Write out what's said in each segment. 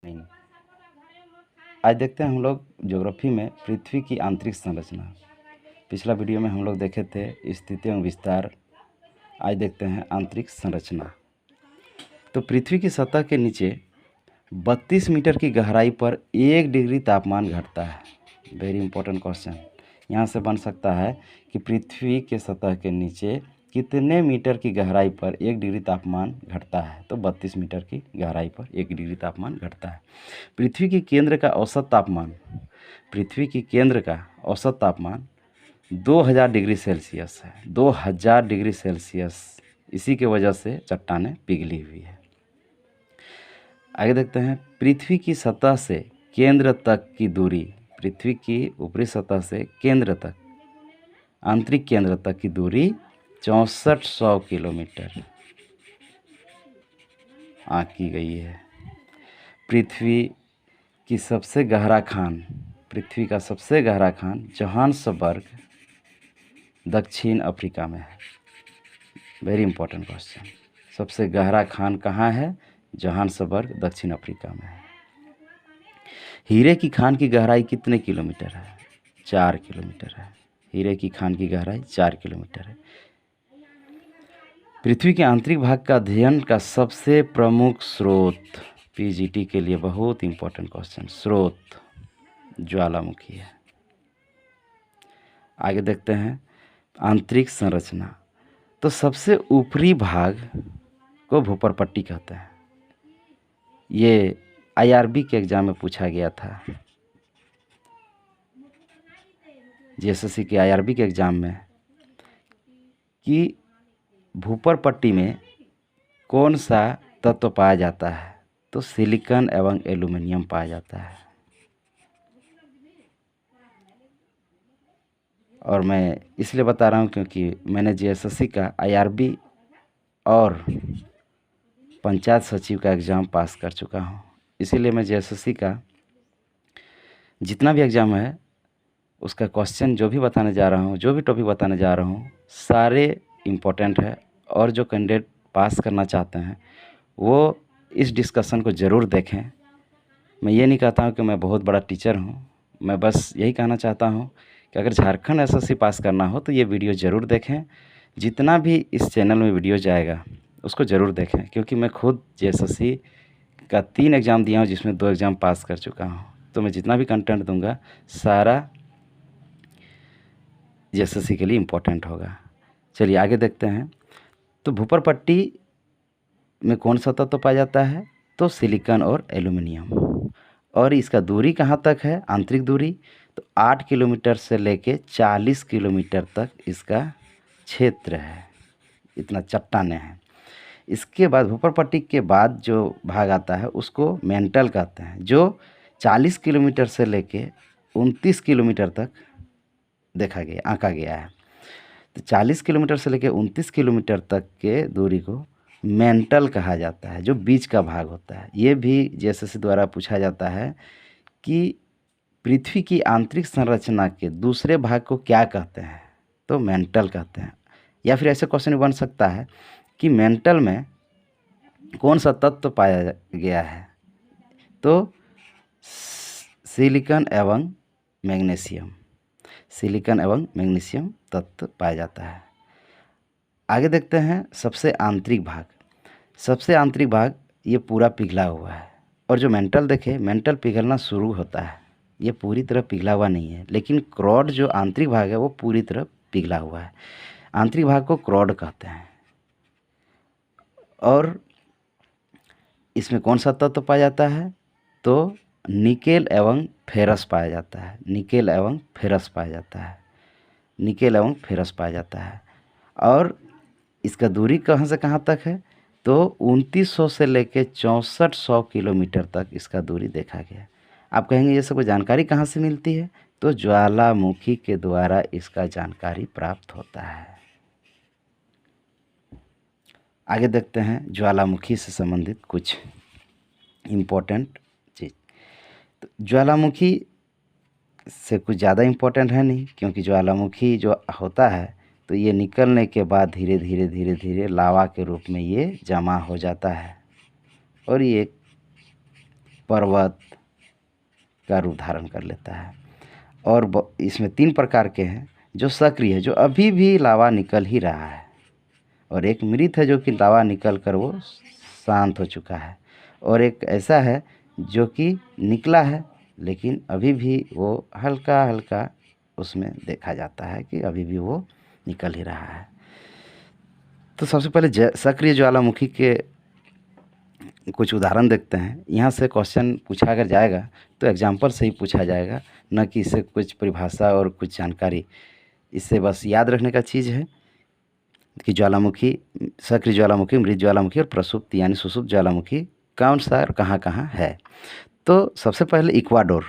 नहीं। आज देखते हैं हम लोग ज्योग्राफी में पृथ्वी की आंतरिक संरचना। पिछला वीडियो में हम लोग देखे थे स्थिति एवं विस्तार। आज देखते हैं आंतरिक संरचना। तो पृथ्वी की सतह के नीचे 32 मीटर की गहराई पर 1 डिग्री तापमान घटता है। Very important question. यहाँ से बन सकता है कि पृथ्वी के सतह के नीचे कितने मीटर की गहराई पर 1 डिग्री तापमान घटता है। तो 32 मीटर की गहराई पर 1 डिग्री तापमान घटता है। पृथ्वी की केंद्र का औसत तापमान 2000 डिग्री सेल्सियस है। 2000 डिग्री सेल्सियस। इसी के वजह से चट्टानें पिघली हुई है। आगे देखते हैं पृथ्वी की सतह से केंद्र तक की दूरी। पृथ्वी की ऊपरी सतह से केंद्र तक, आंतरिक केंद्र तक की दूरी 6400 किलोमीटर आंकी गई है। पृथ्वी का सबसे गहरा खान जोहान्सबर्ग दक्षिण अफ्रीका में है। Very important question. सबसे गहरा खान कहाँ है? जोहान्सबर्ग दक्षिण अफ्रीका में है। हीरे की खान की गहराई कितने किलोमीटर है? 4 किलोमीटर है। हीरे की खान की गहराई 4 किलोमीटर है। पृथ्वी के आंतरिक भाग का अध्ययन का सबसे प्रमुख स्रोत, पीजीटी के लिए बहुत इंपॉर्टेंट क्वेश्चन, स्रोत ज्वालामुखी है। आगे देखते हैं आंतरिक संरचना। तो सबसे ऊपरी भाग को भूपरपट्टी कहते हैं। ये आईआरबी के एग्जाम में पूछा गया था। जेएसएससी के आईआरबी के एग्जाम में कि भूपरपट्टी में कौन सा तत्व पाया जाता है? तो सिलिकॉन एवं एल्यूमिनियम पाया जाता है। और मैं इसलिए बता रहा हूँ क्योंकि मैंने जेएसएससी का आईआरबी और पंचायत सचिव का एग्ज़ाम पास कर चुका हूँ। इसीलिए मैं जेएसएससी का जितना भी एग्ज़ाम है उसका क्वेश्चन जो भी बताने जा रहा हूँ, जो भी टॉपिक बताने जा रहा हूँ, सारे इम्पोर्टेंट है। और जो कैंडिडेट पास करना चाहते हैं वो इस डिस्कशन को ज़रूर देखें। मैं ये नहीं कहता हूँ कि मैं बहुत बड़ा टीचर हूँ। मैं बस यही कहना चाहता हूँ कि अगर झारखंड एसएससी पास करना हो तो ये वीडियो ज़रूर देखें। जितना भी इस चैनल में वीडियो जाएगा उसको ज़रूर देखें, क्योंकि मैं खुद जेएसएससी का 3 एग्ज़ाम दिया हूँ जिसमें 2 एग्ज़ाम पास कर चुका हूँ। तो मैं जितना भी कंटेंट दूंगा सारा जेएसएससी के लिए इम्पोर्टेंट होगा। चलिए आगे देखते हैं। तो भूपरपट्टी में कौन सा तत्व पाया जाता है? तो सिलिकॉन और एल्यूमिनियम। और इसका दूरी कहाँ तक है? आंतरिक दूरी तो 8 किलोमीटर से लेके 40 किलोमीटर तक इसका क्षेत्र है। इतना चट्टानें हैं। इसके बाद भूपरपट्टी के बाद जो भाग आता है उसको मेंटल कहते हैं, जो 40 किलोमीटर से लेके 29 किलोमीटर तक आंका गया है। तो 40 किलोमीटर से लेके 29 किलोमीटर तक के दूरी को मेंटल कहा जाता है, जो बीच का भाग होता है। ये भी जेएसएससी द्वारा पूछा जाता है कि पृथ्वी की आंतरिक संरचना के दूसरे भाग को क्या कहते हैं? तो मेंटल कहते हैं। या फिर ऐसे क्वेश्चन बन सकता है कि मेंटल में कौन सा तत्व पाया गया है? तो सिलिकॉन एवं मैग्नीशियम तत्व पाया जाता है। आगे देखते हैं सबसे आंतरिक भाग ये पूरा पिघला हुआ है। और जो मेंटल देखे, मेंटल पिघलना शुरू होता है। ये पूरी तरह पिघला हुआ नहीं है, लेकिन क्रॉड जो आंतरिक भाग है वो पूरी तरह पिघला हुआ है। आंतरिक भाग को क्रॉड कहते हैं। और इसमें कौन सा तत्व पाया जाता है? तो निकेल एवं फेरस पाया जाता है। और इसका दूरी कहाँ से कहाँ तक है? तो 2900 से लेके 6400 किलोमीटर तक इसका दूरी देखा गया। आप कहेंगे ये सब जानकारी कहाँ से मिलती है? तो ज्वालामुखी के द्वारा इसका जानकारी प्राप्त होता है। आगे देखते हैं ज्वालामुखी से संबंधित कुछ इम्पोर्टेंट चीज़। तो ज्वालामुखी से कुछ ज़्यादा इम्पोर्टेंट है नहीं, क्योंकि ज्वालामुखी जो होता है तो ये निकलने के बाद धीरे धीरे लावा के रूप में ये जमा हो जाता है और ये पर्वत का रूप धारण कर लेता है। और इसमें 3 प्रकार के हैं, जो सक्रिय है, जो अभी भी लावा निकल ही रहा है, और एक मृत है जो कि लावा निकल कर वो शांत हो चुका है, और एक ऐसा है जो कि निकला है लेकिन अभी भी वो हल्का हल्का उसमें देखा जाता है कि अभी भी वो निकल ही रहा है। तो सबसे पहले सक्रिय ज्वालामुखी के कुछ उदाहरण देखते हैं। यहाँ से क्वेश्चन पूछा अगर जाएगा तो एग्जाम्पल से ही पूछा जाएगा, न कि इससे कुछ परिभाषा और कुछ जानकारी। इससे बस याद रखने का चीज़ है कि ज्वालामुखी, सक्रिय ज्वालामुखी, मृत ज्वालामुखी और प्रसुप्त यानी सुषुप्त ज्वालामुखी कौन सा और कहाँ कहाँ है। तो सबसे पहले इक्वाडोर।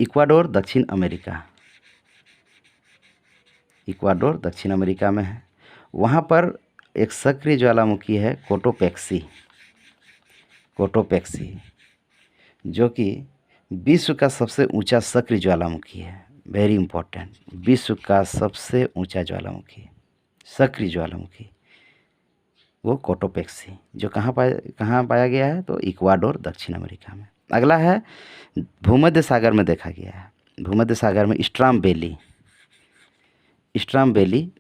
इक्वाडोर दक्षिण अमेरिका, इक्वाडोर दक्षिण अमेरिका में है। वहाँ पर एक सक्रिय ज्वालामुखी है कोटोपेक्सी, कोटोपेक्सी, जो कि विश्व का सबसे ऊंचा सक्रिय ज्वालामुखी है। वेरी इंपॉर्टेंट, विश्व का सबसे ऊंचा ज्वालामुखी, सक्रिय ज्वालामुखी, वो कोटोपेक्सी, जो कहाँ पाया गया है, तो इक्वाडोर दक्षिण अमेरिका में। अगला है भूमध्य सागर में देखा गया है। भूमध्य सागर में स्ट्राम्बेली, स्ट्राम्बेली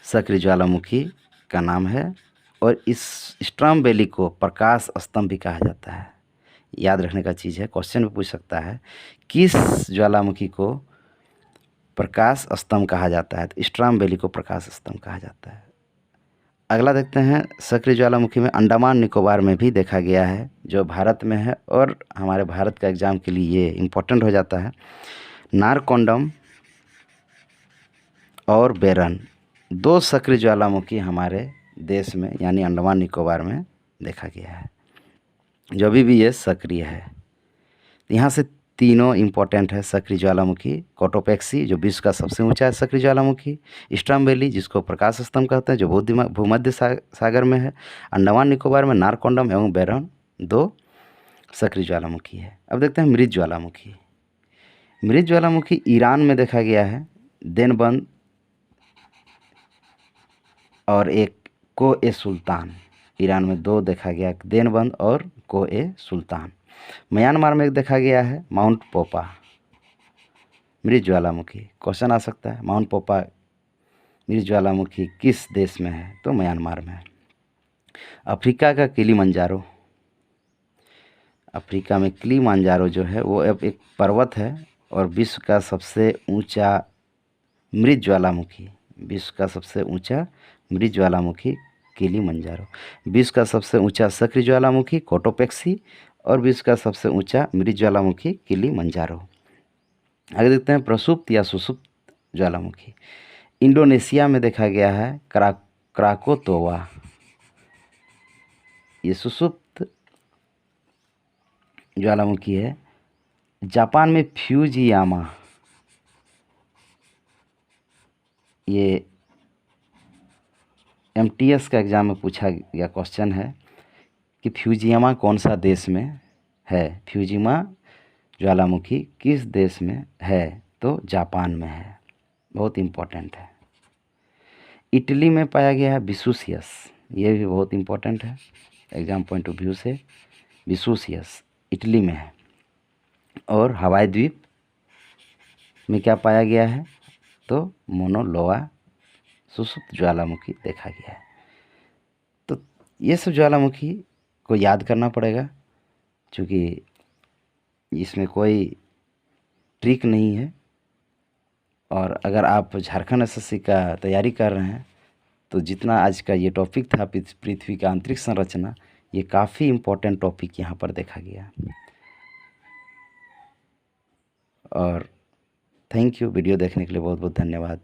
सक्रिय ज्वालामुखी का नाम है, और इस स्ट्राम्बेली को प्रकाश स्तंभ भी कहा जाता है। याद रखने का चीज़ है, क्वेश्चन में पूछ सकता है किस ज्वालामुखी को प्रकाश स्तंभ कहा जाता है, तो स्ट्राम्बेली को प्रकाश स्तंभ कहा जाता है। अगला देखते हैं, सक्रिय ज्वालामुखी में अंडमान निकोबार में भी देखा गया है, जो भारत में है, और हमारे भारत का एग्ज़ाम के लिए ये इम्पोर्टेंट हो जाता है। नारकोंडम और बेरन, 2 सक्रिय ज्वालामुखी हमारे देश में यानी अंडमान निकोबार में देखा गया है, जो अभी भी ये सक्रिय है। यहाँ से तीनों इम्पोर्टेंट है, सक्रिय ज्वालामुखी, कोटोपेक्सी जो विश्व का सबसे ऊंचा सक्रिय ज्वालामुखी, स्ट्राम्बेली जिसको प्रकाश स्तंभ कहते हैं जो भूमध्य सागर में है, अंडमान निकोबार में नारकोंडम एवं बेरन 2 सक्रिय ज्वालामुखी है। अब देखते हैं मृत ज्वालामुखी। मृत ज्वालामुखी ईरान में देखा गया है, देनबंद और एक को-ए सुल्तान। ईरान में 2 देखा गया, देनबंद और को-ए सुल्तान। म्यांमार में एक देखा गया है माउंट पोपा, मृत ज्वालामुखी। क्वेश्चन आ सकता है माउंट पोपा मृत ज्वालामुखी किस देश में है, तो म्यांमार में है। अफ्रीका का किलिमंजारो, अफ्रीका में किलिमंजारो जो है वो अब एक पर्वत है और विश्व का सबसे ऊंचा मृत ज्वालामुखी, विश्व का सबसे ऊंचा मृत ज्वालामुखी किलिमंजारो। विश्व का सबसे ऊंचा सक्रिय ज्वालामुखी कोटोपेक्सी, और विश्व का सबसे ऊंचा मृत ज्वालामुखी किलिमंजारो। आगे देखते हैं प्रसुप्त या सुषुप्त ज्वालामुखी। इंडोनेशिया में देखा गया है क्राकोतोवा, ये सुषुप्त ज्वालामुखी है। जापान में फ्यूजियामा, ये MTS का एग्ज़ाम में पूछा गया क्वेश्चन है कि फ्यूजियामा कौन सा देश में है, फ्यूजियामा ज्वालामुखी किस देश में है, तो जापान में है। बहुत इम्पोर्टेंट है। इटली में पाया गया है विसुसियस, ये भी बहुत इम्पोर्टेंट है एग्ज़ाम पॉइंट ऑफ व्यू से। विसुसियस इटली में है। और हवाई द्वीप में क्या पाया गया है, तो मोनोलोआ सुषुप्त ज्वालामुखी देखा गया है। तो ये सब ज्वालामुखी को याद करना पड़ेगा, क्योंकि इसमें कोई ट्रिक नहीं है। और अगर आप झारखंड SSC का तैयारी कर रहे हैं तो जितना आज का ये टॉपिक था पृथ्वी का आंतरिक संरचना, ये काफ़ी इम्पोर्टेंट टॉपिक यहाँ पर देखा गया। और थैंक यू, वीडियो देखने के लिए बहुत बहुत धन्यवाद।